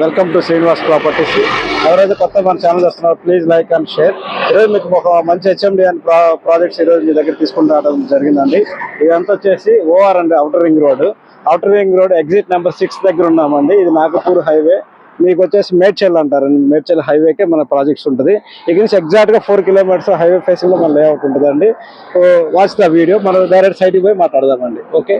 Welcome to Srinivas properties. ఎవరైతే కొత్త మన ఛానల్ చూస్తున్నారో ప్లీజ్ లైక్ అండ్ షేర్. ఈరోజు మీకు ఒక మంచి హెచ్ఎండి అండ్ ప్రాజెక్ట్స్ ఈరోజు మీ దగ్గర తీసుకుని రావడం జరిగిందండి. ఇదంతా వచ్చేసి ఓఆర్ అండి, outer ring road exit number 6 దగ్గర ఉన్నామండి. ఇది నాగపూర్ హైవే. మీకు వచ్చేసి మేడ్చల్ అంటారు, మేడ్చల్ హైవేకే మన ప్రాజెక్ట్స్ ఉంటుంది. ఇక్కడ నుంచి ఎగ్జాక్ట్గా 4 కిలోమీటర్స్ హైవే ఫేసింగ్ లో మన లేఅవుట్ ఉంటుందండి. So watch the video. మనం డైరెక్ట్ సైట్కి పోయి మాట్లాడదామండి. ఓకే.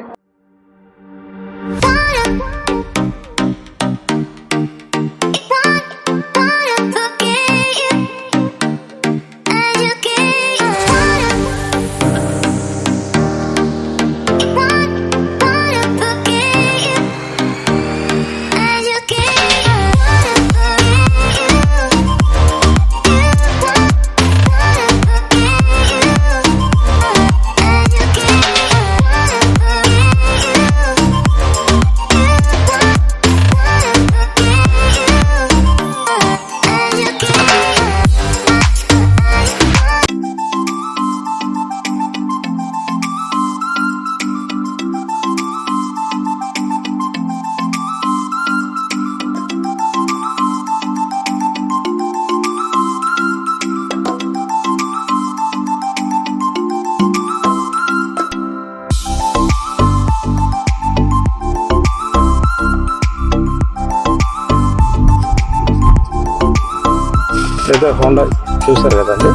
లేదా హోండా చూసారు కదండి,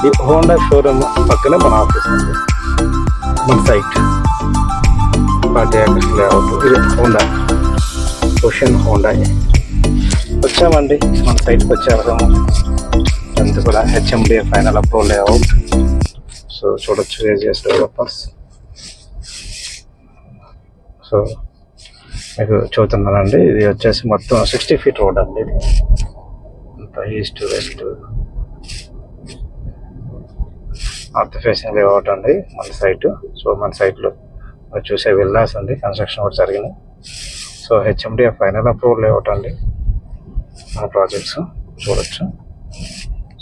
ఈ హోండా షోరూమ్ పక్కనే మన ఆఫీస్ అండి. మన సైట్ 40 acres లేఅవుట్. ఇది హోండా ఓషన్ హోండా. వచ్చామండి, మన సైట్కి వచ్చాము. అంత కూడా HMD final approval layout. So చూడొచ్చు ఏజిఎస్ డెవలపర్స్. సో మీకు చూస్తున్నానండి, ఇది వచ్చేసి మొత్తం 60 feet రోడ్ అండి. ఇది east west north facing layout అండి మన సైట్. సో మన సైట్లో చూసే విల్లాస్ అండి, కన్స్ట్రక్షన్ కూడా జరిగినాయి. So HMD final approval layout అండి మన ప్రాజెక్ట్స్ చూడొచ్చు.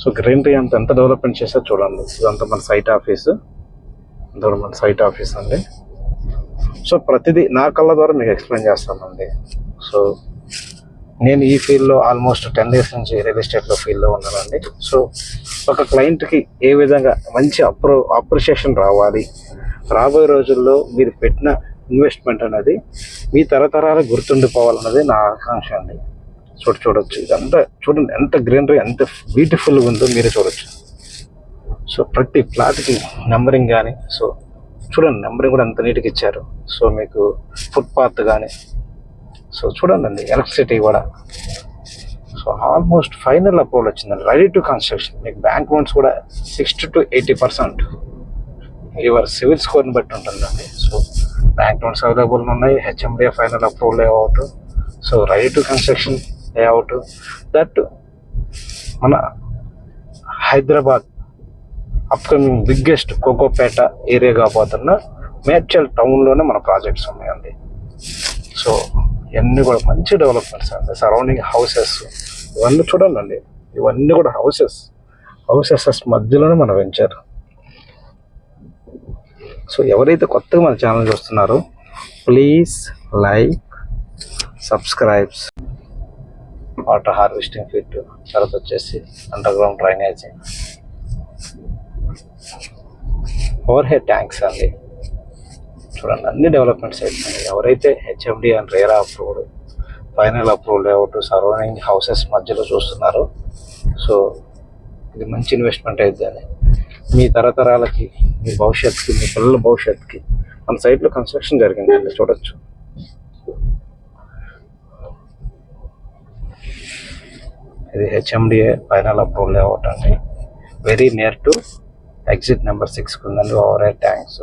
సో గ్రీనరీ ఎంత డెవలప్మెంట్ చేస్తే చూడండి. ఇదంతా మన సైట్ ఆఫీసు, మన సైట్ ఆఫీస్ అండి. సో ప్రతిదీ నా కళ్ళ ద్వారా మీకు ఎక్స్ప్లెయిన్ చేస్తానండి. సో నేను ఈ ఫీల్డ్లో ఆల్మోస్ట్ 10 years నుంచి రియల్ ఎస్టేట్లో ఫీల్డ్లో ఉన్నానండి. సో ఒక క్లయింట్కి ఏ విధంగా మంచి అప్రిషియేషన్ రావాలి, రాబోయే రోజుల్లో మీరు పెట్టిన ఇన్వెస్ట్మెంట్ అనేది మీ తరతరాలు గుర్తుండిపోవాలన్నది నా ఆకాంక్ష అండి. చూడొచ్చు, ఇదంతా చూడండి ఎంత గ్రీనరీ, ఎంత బ్యూటిఫుల్గా ఉందో మీరే చూడొచ్చు. సో ప్రతి ప్లాట్కి నెంబరింగ్ కానీ, సో చూడండి నెంబరింగ్ కూడా ఎంత నీట్గా ఇచ్చారు. సో మీకు ఫుట్పాత్ కానీ, సో చూడండి ఎలక్ట్రిసిటీ కూడా. సో ఆల్మోస్ట్ ఫైనల్ అప్రూవల్ వచ్చిందండి, రెడీ టు కన్స్ట్రక్షన్. మీకు బ్యాంక్ లోన్స్ కూడా 60 to 80% యువర్ సివిల్ స్కోర్ని బట్టి ఉంటుందండి. సో బ్యాంక్ లోన్స్ అవైలబుల్ ఉన్నాయి. HMD final approval layout. So ready to construction layout. That మన Hyderabad upcoming biggest Kokapet area కాబోతున్న మేడ్చల్ టౌన్లోనే మన ప్రాజెక్ట్స్ ఉన్నాయండి. సో ఇవన్నీ కూడా మంచి డెవలప్మెంట్స్ అండి. సరౌండింగ్ హౌసెస్ ఇవన్నీ చూడండి, ఇవన్నీ కూడా హౌసెస్ మధ్యలోనే మన వెంచర్. సో ఎవరైతే కొత్తగా మన ఛానల్ చూస్తున్నారో please like, subscribes. Water harvesting fit, తర్వాత వచ్చేసి under ground drainage, over head tanks అండి. చూడండి అన్ని డెవలప్మెంట్స్ అవుతున్నాయి. ఎవరైతే HMD and RERA approved final approval layout surrounding houses మధ్యలో చూస్తున్నారో, సో ఇది మంచి ఇన్వెస్ట్మెంట్ అవుతుందని మీ తరతరాలకి, మీ భవిష్యత్తుకి, మీ పిల్లల భవిష్యత్తుకి మన సైట్లో కన్స్ట్రక్షన్ జరిగిందండి. చూడొచ్చు. ఇది హెచ్ఎండి ఫైనల్ అప్రూవల్ లేఅవుట్ అండి. Very near to exit number 6 ఉందండి. Overhead tanks.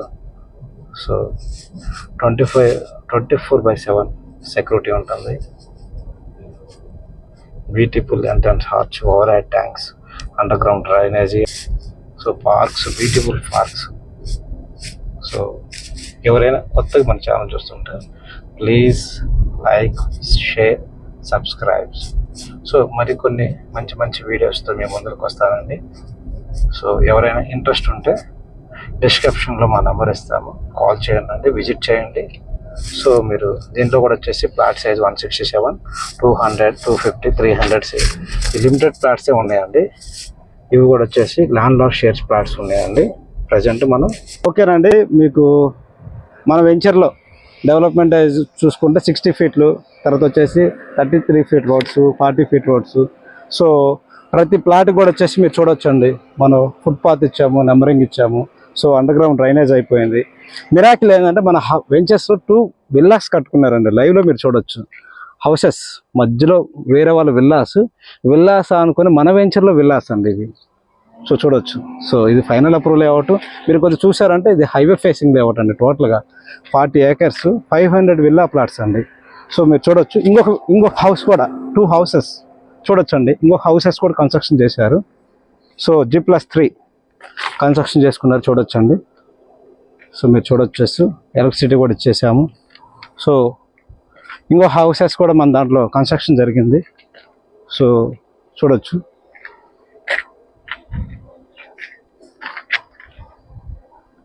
So 24/7 security ఉంటుంది. Beautiful entrance arch, overhead tanks, underground drainage. So parks, beautiful parks. So ఎవరైనా కొత్తగా మన ఛానల్ చూస్తుంటే please like, share, subscribes. So మరికొన్ని మంచి వీడియోస్తో మేము ముందుకు వస్తానండి. సో ఎవరైనా ఇంట్రెస్ట్ ఉంటే డిస్క్రిప్షన్లో మా నెంబర్ ఇస్తాము, కాల్ చేయండి, విజిట్ చేయండి. సో మీరు దీంట్లో కూడా వచ్చేసి ప్లాట్ సైజ్ 167, 200, 250, 300 లిమిటెడ్ ప్లాట్సే ఉన్నాయండి. ఇవి కూడా వచ్చేసి ల్యాండ్ లాట్ షేర్స్ ప్లాట్స్ ఉన్నాయండి ప్రజెంట్ మనం. ఓకేనండి, మీకు మన వెంచర్లో డెవలప్మెంట్ చూసుకుంటే 60 ఫీట్లు, తర్వాత వచ్చేసి 33 feet roads, 40 feet roads. So ప్రతి ప్లాట్ కూడా వచ్చేసి మీరు చూడొచ్చండి, మనం ఫుట్పాత్ ఇచ్చాము, నెంబరింగ్ ఇచ్చాము. సో అండర్ గ్రౌండ్ డ్రైనేజ్ అయిపోయింది. మిరాకిల్ ఏంటంటే మన వెంచర్స్లో 2 విల్లాస్ కట్టుకున్నారండి. లైవ్లో మీరు చూడొచ్చు. హౌసెస్ మధ్యలో వేరే వాళ్ళ విల్లాస్ అనుకుని మన వెంచర్లో విల్లాస్ అండి ఇవి. సో చూడొచ్చు. సో ఇది ఫైనల్ అప్రూవల్ లేఅవుట్. మీరు కొంచెం చూసారంటే ఇది హైవే ఫేసింగ్ లేఅవుట్ అండి. టోటల్గా 40 acres, 500 విల్లా ప్లాట్స్ అండి. సో మీరు చూడొచ్చు. ఇంకొక హౌస్ కూడా 2 houses చూడొచ్చండి. ఇంకొక హౌసెస్ కూడా కన్స్ట్రక్షన్ చేశారు. సో G+3 కన్స్ట్రక్షన్ చేసుకున్నారు, చూడొచ్చండి. సో మీరు చూడొచ్చు, ఎలక్ట్రిసిటీ కూడా ఇచ్చేసాము. సో ఇంకో హౌసెస్ కూడా మన దాంట్లో కన్స్ట్రక్షన్ జరిగింది. సో చూడొచ్చు.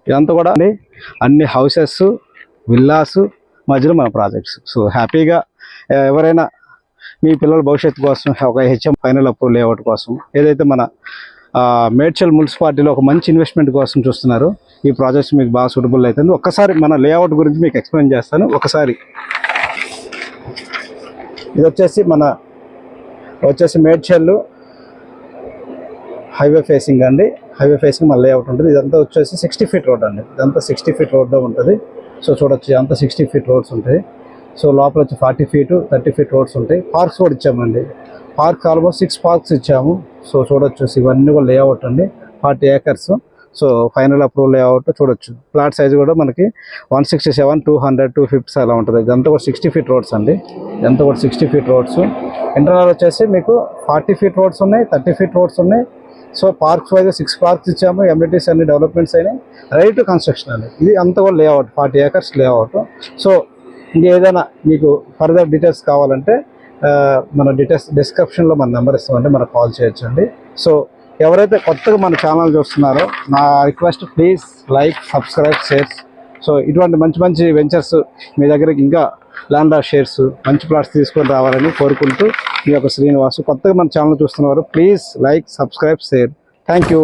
ఇదంతా కూడా అన్ని హౌసెస్, విల్లాస్ మధ్యలో మన ప్రాజెక్ట్స్. సో హ్యాపీగా ఎవరైనా మీ పిల్లల భవిష్యత్తు కోసం ఒక హెచ్ఎం ఫైనల్ అప్రూవల్ లేఅవుట్ కోసం ఏదైతే మన మేడ్చల్ మున్సిపాలిటీలో ఒక మంచి ఇన్వెస్ట్మెంట్ కోసం చూస్తున్నారు, ఈ ప్రాజెక్ట్స్ మీకు బాగా సూటబుల్ అవుతుంది. ఒక్కసారి మన లేఅవుట్ గురించి మీకు ఎక్స్ప్లెయిన్ చేస్తాను. ఒకసారి ఇది వచ్చేసి మేడ్చల్ హైవే ఫేసింగ్ అండి. హైవే ఫేసింగ్ మన లేఅవుట్ ఉంటుంది. ఇదంతా వచ్చేసి 60 ఫీట్ రోడ్ అండి. ఇదంతా 60 ఫీట్ రోడ్లో ఉంటుంది. సో చూడొచ్చు, ఇదంతా 60 ఫీట్ రోడ్స్ ఉంటాయి. సో లోపల వచ్చి 40 ఫీట్, 30 ఫీట్ రోడ్స్ ఉంటాయి. పార్క్స్ కూడా ఇచ్చామండి. పార్క్ ఆల్మోస్ట్ 6 పార్క్స్ ఇచ్చాము. సో చూడొచ్చు, ఇవన్నీ కూడా లేఅవుట్ అండి. 40 acres. So final approval layout చూడొచ్చు. ప్లాట్ సైజ్ కూడా మనకి 167, 200, 250 అలా ఉంటుంది. ఇదంతా కూడా 60 ఫీట్ రోడ్స్ అండి. ఇదంతా కూడా 60 ఫీట్ రోడ్స్. ఇంటర్నల్ వచ్చేసి మీకు 40 ఫీట్ రోడ్స్ ఉన్నాయి, 30 ఫీట్ రోడ్స్ ఉన్నాయి. సో పార్క్స్ వైజ్ 6 పార్క్స్ ఇచ్చాము. ఎమ్యూనిటీస్ అన్ని డెవలప్మెంట్స్ అయినాయి. రెడీ టు కన్స్ట్రక్షన్ అండి. ఇది అంతా కూడా లేఅవుట్, 40 acres లేఅవుట్. సో ఇంకేదైనా మీకు ఫర్దర్ డీటెయిల్స్ కావాలంటే మన డిస్క్రిప్షన్లో మన నెంబర్ ఇస్తామంటే మనకు కాల్ చేయొచ్చండి. సో ఎవరైతే కొత్తగా మన ఛానల్ చూస్తున్నారో నా request, please like, subscribe, shares. So ఇటువంటి మంచి వెంచర్స్ మీ దగ్గరికి ఇంకా ల్యాండ్ ఆఫ్ షేర్స్, మంచి ప్లాట్స్ తీసుకొని రావాలని కోరుకుంటూ మీ యొక్క శ్రీనివాసు. కొత్తగా మన ఛానల్ చూస్తున్నారు, please like, subscribe, share. Thank you.